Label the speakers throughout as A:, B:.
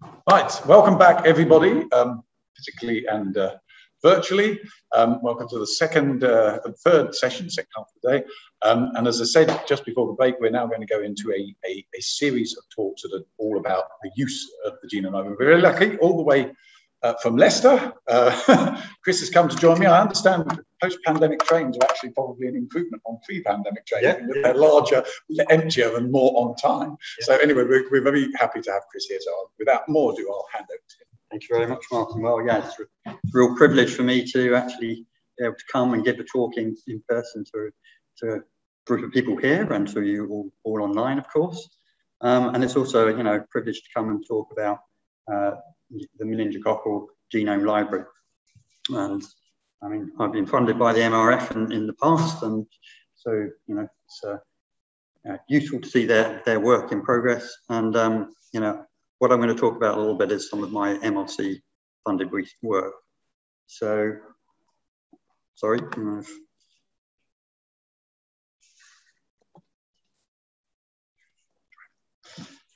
A: Right, welcome back, everybody, physically and virtually. Welcome to the second and third session, second half of the day. And as I said just before the break, we're now going to go into a series of talks that are all about the use of the genome. We're very lucky, all the way from Leicester. Chris has come to join me. I understand post-pandemic trains are actually probably an improvement on pre-pandemic trains. Yeah. They're larger, emptier, and more on time. Yeah. So anyway, we're very happy to have Chris here. So without more ado, I'll hand over to him.
B: Thank you very much, Martin. Well, yeah, it's a real privilege for me to actually be able to come and give a talk in person to a group of people here and to you all online, of course. And it's also, a privilege to come and talk about the meningococcal genome library. And I mean, I've been funded by the MRF in the past, and so it's useful to see their work in progress. And what I'm going to talk about a little bit is some of my MRC funded work. So, sorry.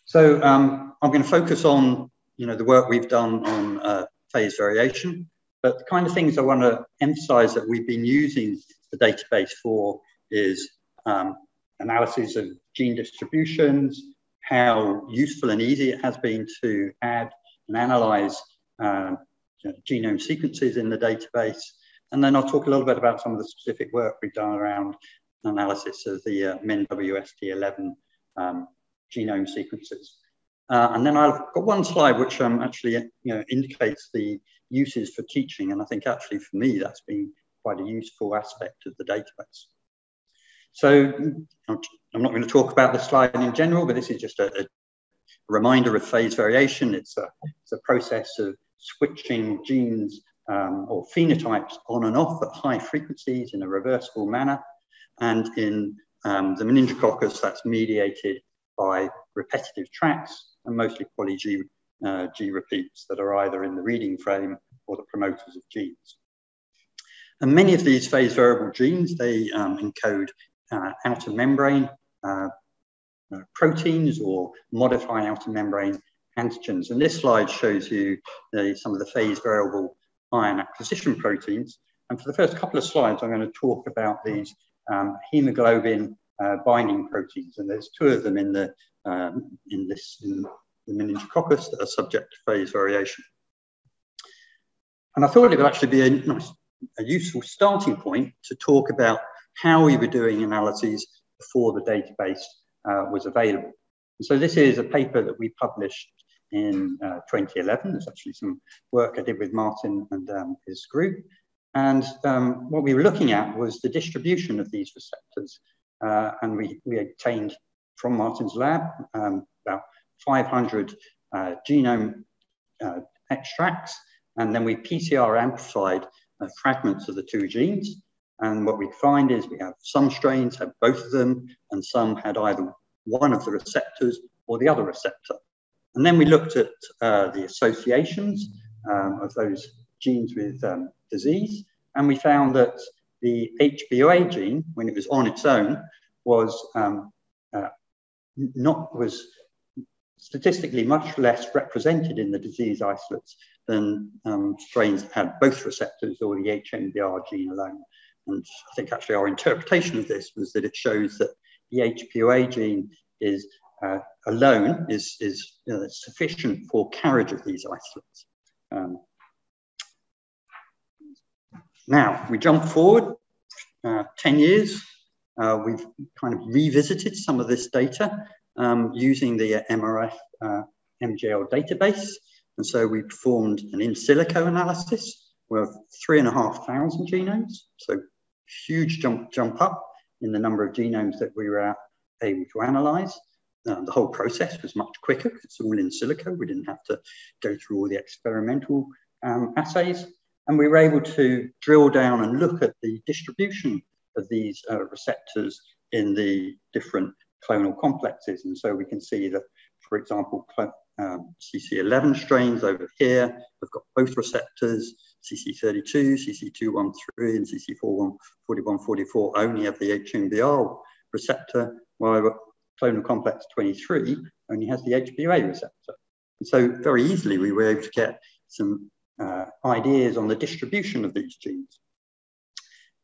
B: So I'm going to focus on the work we've done on phase variation, but the kind of things I want to emphasize that we've been using the database for is analysis of gene distributions, how useful and easy it has been to add and analyze genome sequences in the database. And then I'll talk a little bit about some of the specific work we've done around analysis of the MenWST11 genome sequences. And then I've got one slide which actually indicates the uses for teaching, and I think actually for me that's been quite a useful aspect of the database. So I'm not going to talk about the slide in general, but this is just a reminder of phase variation. It's a process of switching genes or phenotypes on and off at high frequencies in a reversible manner, and in the meningococcus that's mediated by repetitive tracks and mostly poly-G repeats that are either in the reading frame or the promoters of genes. And many of these phase variable genes, they encode outer membrane proteins or modify outer membrane antigens. And this slide shows you some of the phase variable iron acquisition proteins. And for the first couple of slides, I'm going to talk about these hemoglobin binding proteins, and there's two of them in the meningococcus that are subject to phase variation. And I thought it would actually be a useful starting point to talk about how we were doing analyses before the database was available. And so this is a paper that we published in 2011. There's actually some work I did with Martin and his group. And what we were looking at was the distribution of these receptors. And we obtained from Martin's lab about 500 genome extracts, and then we PCR amplified fragments of the two genes. And what we find is we have some strains had both of them, and some had either one of the receptors or the other receptor. And then we looked at the associations of those genes with disease, and we found that the HBOA gene, when it was on its own, was statistically much less represented in the disease isolates than strains that had both receptors or the HMBR gene alone. And I think actually our interpretation of this was that it shows that the HPOA gene is alone is sufficient for carriage of these isolates. Now we jump forward 10 years. We've kind of revisited some of this data using the MRF MGL database. And so we performed an in silico analysis with 3,500 genomes. So huge jump up in the number of genomes that we were able to analyze. The whole process was much quicker because it's all in silico. We didn't have to go through all the experimental assays. And we were able to drill down and look at the distribution of these receptors in the different clonal complexes. And so we can see that, for example, CC11 strains over here have got both receptors. CC32, CC213, and CC4144 only have the HMBR receptor, while clonal complex 23 only has the HBA receptor. And so very easily we were able to get some ideas on the distribution of these genes.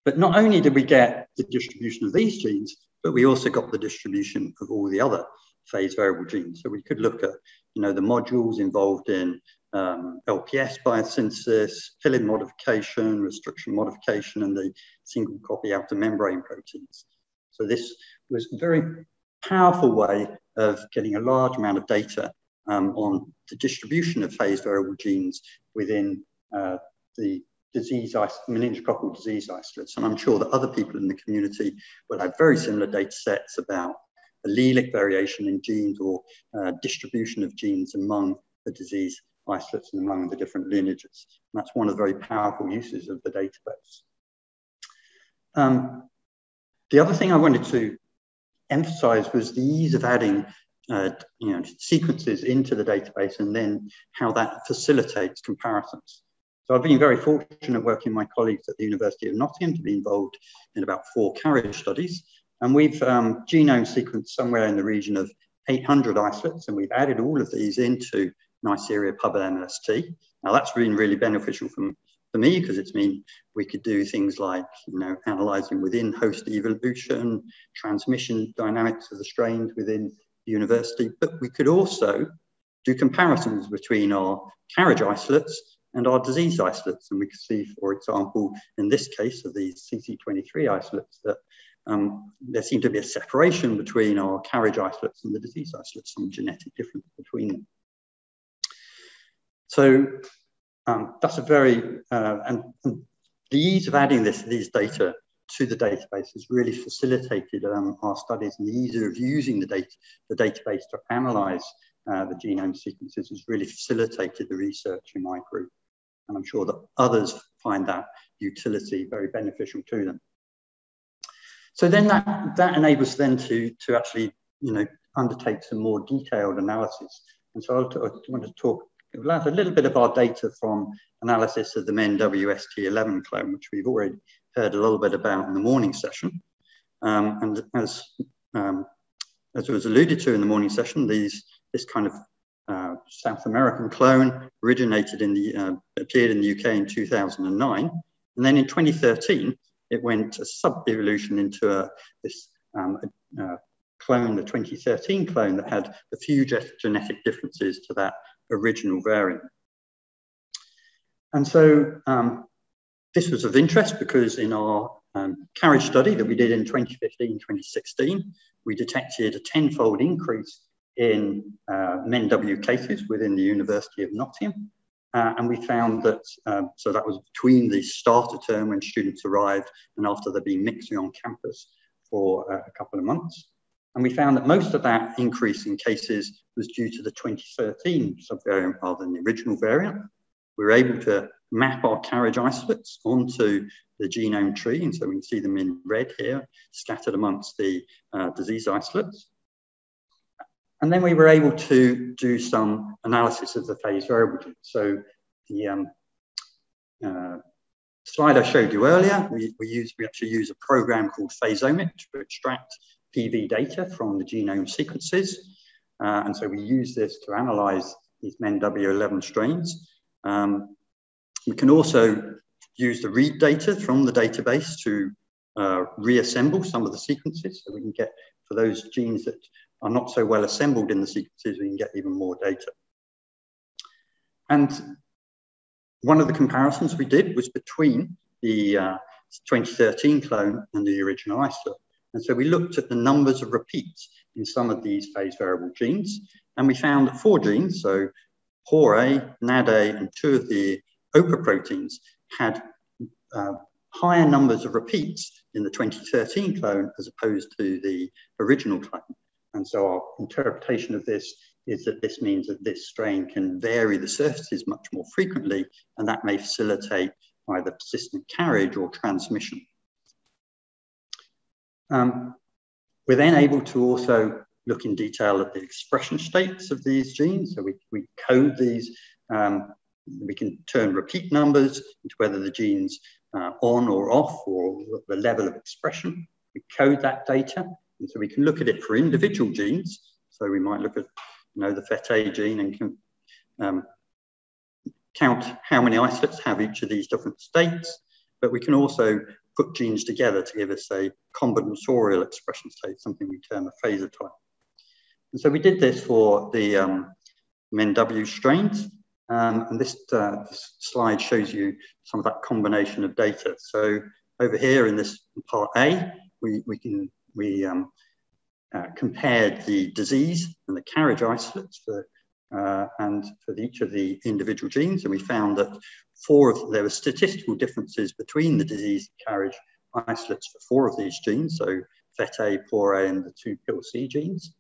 B: But not only did we get the distribution of these genes, but we also got the distribution of all the other phase variable genes. So we could look at, the modules involved in LPS biosynthesis, fill-in modification, restriction modification, and the single copy outer membrane proteins. So this was a very powerful way of getting a large amount of data on the distribution of phase variable genes within the meningococcal disease isolates. And I'm sure that other people in the community will have very similar data sets about allelic variation in genes or distribution of genes among the disease isolates and among the different lineages. And that's one of the very powerful uses of the database. The other thing I wanted to emphasize was the ease of adding sequences into the database and then how that facilitates comparisons. So I've been very fortunate working with my colleagues at the University of Nottingham to be involved in about 4 carriage studies. And we've genome sequenced somewhere in the region of 800 isolates, and we've added all of these into Neisseria pub-MLST. Now that's been really beneficial for me because it's mean we could do things like, analyzing within host evolution, transmission dynamics of the strains within the university, but we could also do comparisons between our carriage isolates and our disease isolates. And we could see, for example, in this case of these CC23 isolates, that there seemed to be a separation between our carriage isolates and the disease isolates, some genetic difference between them. So that's a very, and the ease of adding these data to the database has really facilitated our studies, and the ease of using the database to analyze the genome sequences has really facilitated the research in my group. And I'm sure that others find that utility very beneficial to them. So then that enables them to actually, undertake some more detailed analysis. And so I want to talk about a little bit of our data from analysis of the MenWST11 clone, which we've already heard a little bit about in the morning session. And as was alluded to in the morning session, this kind of South American clone originated appeared in the UK in 2009. And then in 2013, it went a sub-evolution into this clone, the 2013 clone, that had a few genetic differences to that original variant. And so this was of interest because in our carriage study that we did in 2015-2016, we detected a 10-fold increase in MenW cases within the University of Nottingham. And we found that, so that was between the starter term when students arrived and after they'd been mixing on campus for a couple of months. And we found that most of that increase in cases was due to the 2013 subvariant rather than the original variant. We were able to map our carriage isolates onto the genome tree, and so we can see them in red here, scattered amongst the disease isolates. And then we were able to do some analysis of the phase variable genes. So the slide I showed you earlier, we actually use a program called Genomic to extract PV data from the genome sequences. And so we use this to analyze these MenW11 strains. We can also use the read data from the database to reassemble some of the sequences. So we can get, for those genes that are not so well assembled in the sequences, we can get even more data. And one of the comparisons we did was between the 2013 clone and the original isolate. And so we looked at the numbers of repeats in some of these phase variable genes, and we found that 4 genes, so HORA, NADA, and 2 of the OPA proteins had higher numbers of repeats in the 2013 clone as opposed to the original clone. And so our interpretation of this is that this means that this strain can vary the surfaces much more frequently, and that may facilitate either persistent carriage or transmission. We're then able to also look in detail at the expression states of these genes. So we code these, we can turn repeat numbers into whether the gene's on or off, or the level of expression. We code that data, and so we can look at it for individual genes. So we might look at the FET-A gene and count how many isolates have each of these different states, but we can also put genes together to give us a combinatorial expression state, something we term a phasor-type. And so we did this for the MenW strains, and this slide shows you some of that combination of data. So over here in this part A, we compared the disease and the carriage isolates for each of the individual genes, and we found that there were statistical differences between the disease and carriage isolates for 4 of these genes, so FET-A, POR-A, and the 2 PIL-C genes.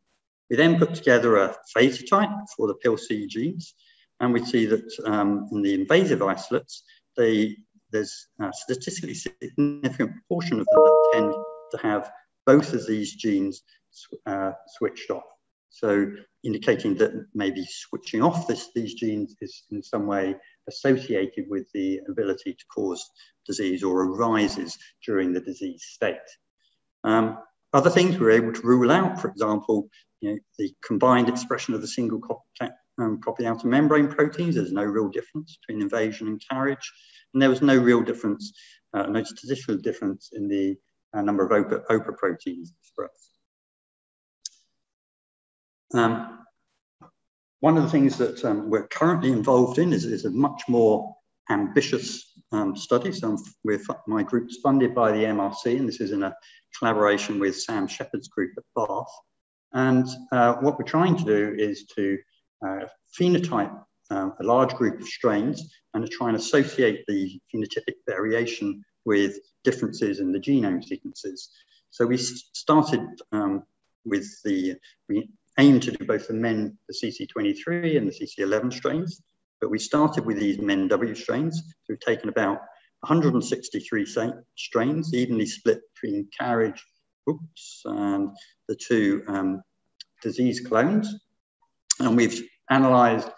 B: We then put together a phasor-type for the PIL-C genes, and we see that in the invasive isolates, there's a statistically significant proportion of them that tend to have both of these genes switched off. So indicating that maybe switching off these genes is in some way associated with the ability to cause disease or arises during the disease state. Other things we were able to rule out, for example, the combined expression of the single copy outer membrane proteins. There's no real difference between invasion and carriage. And there was no real difference, no statistical difference in the number of OPA proteins expressed. One of the things that we're currently involved in is a much more ambitious study. So my group's funded by the MRC, and this is in a collaboration with Sam Shepherd's group at Bath. And what we're trying to do is to phenotype a large group of strains and to try and associate the phenotypic variation with differences in the genome sequences. So we started we aim to do both the CC23 and the CC11 strains, but we started with these MenW strains. So we've taken about 163 strains, evenly split between carriage, and the 2 disease clones. And we've analyzed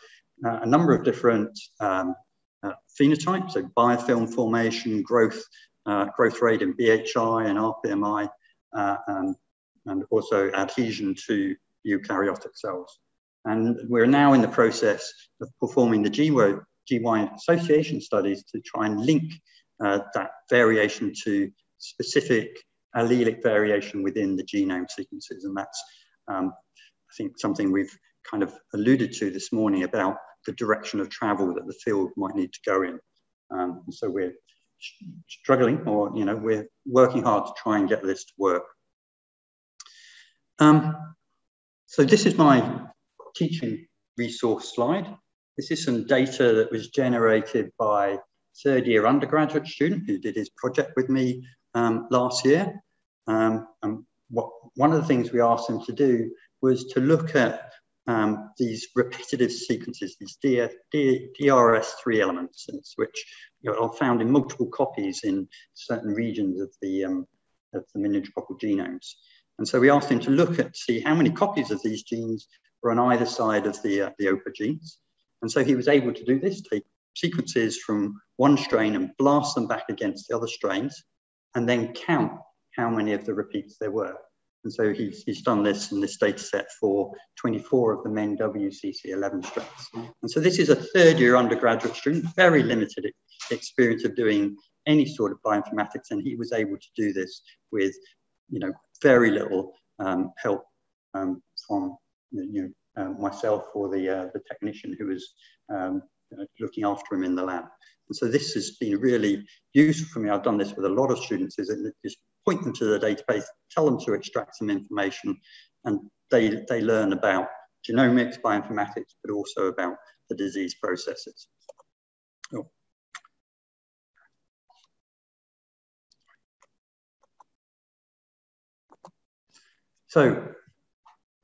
B: a number of different phenotypes, so biofilm formation, growth rate in BHI and RPMI, and also adhesion to eukaryotic cells. And we're now in the process of performing the GY association studies to try and link that variation to specific allelic variation within the genome sequences. And that's, I think, something we've kind of alluded to this morning about the direction of travel that the field might need to go in. So we're struggling, or we're working hard to try and get this to work. So this is my teaching resource slide. This is some data that was generated by a 3rd-year undergraduate student who did his project with me last year. And one of the things we asked him to do was to look at these repetitive sequences, these DRS3 elements, which are found in multiple copies in certain regions of the meningococcal genomes. And so we asked him to look at, see how many copies of these genes were on either side of the OPA genes. And so he was able to do this, take sequences from one strain and blast them back against the other strains, and then count how many of the repeats there were. And so he's done this in this data set for 24 of the MenW CC11 strains. And so this is a 3rd-year undergraduate student, very limited experience of doing any sort of bioinformatics, and he was able to do this with very little help from myself or the technician who was looking after him in the lab. And so this has been really useful for me. I've done this with a lot of students, is just point them to the database, tell them to extract some information, and they learn about genomics, bioinformatics, but also about the disease processes. Oh. So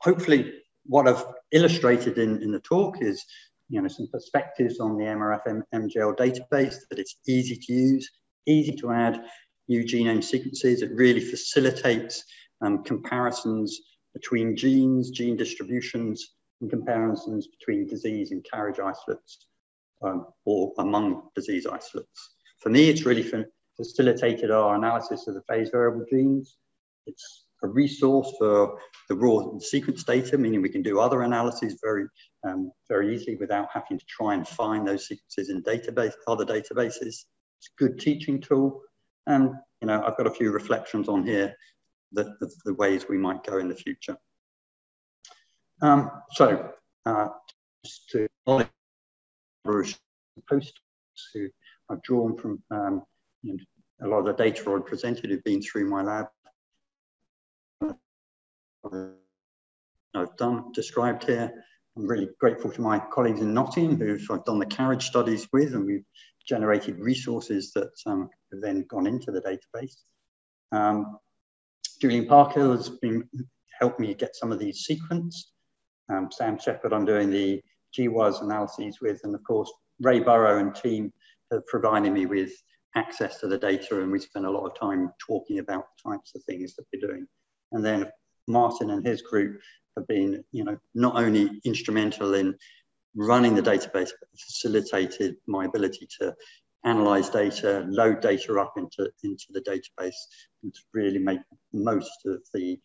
B: hopefully what I've illustrated in the talk is some perspectives on the MRF MGL database, that it's easy to use, easy to add new genome sequences. It really facilitates comparisons between genes, gene distributions, and comparisons between disease and carriage isolates, or among disease isolates. For me, it's really facilitated our analysis of the phase variable genes. It's a resource for the raw sequence data, meaning we can do other analyses very very easily without having to try and find those sequences in other databases. It's a good teaching tool. And, you know, I've got a few reflections on here that the ways we might go in the future. Just to posts who I've drawn from you know, a lot of the data I've presented have been through my lab. I've described here. I'm really grateful to my colleagues in Nottingham who I've done the carriage studies with, and we've generated resources that have then gone into the database. Julian Parker has helped me get some of these sequenced. Sam Shepherd, I'm doing the GWAS analyses with, and of course, Ray Burrow and team have provided me with access to the data, and we spend a lot of time talking about the types of things that we're doing. And then Martin and his group have been, you know, not only instrumental in running the database, but facilitated my ability to analyze data, load data up into the database, and to really make the most of the,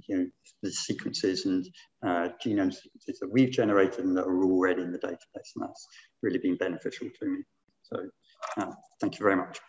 B: you know, the sequences and genome sequences that we've generated and that are already in the database, and that's really been beneficial to me. So thank you very much.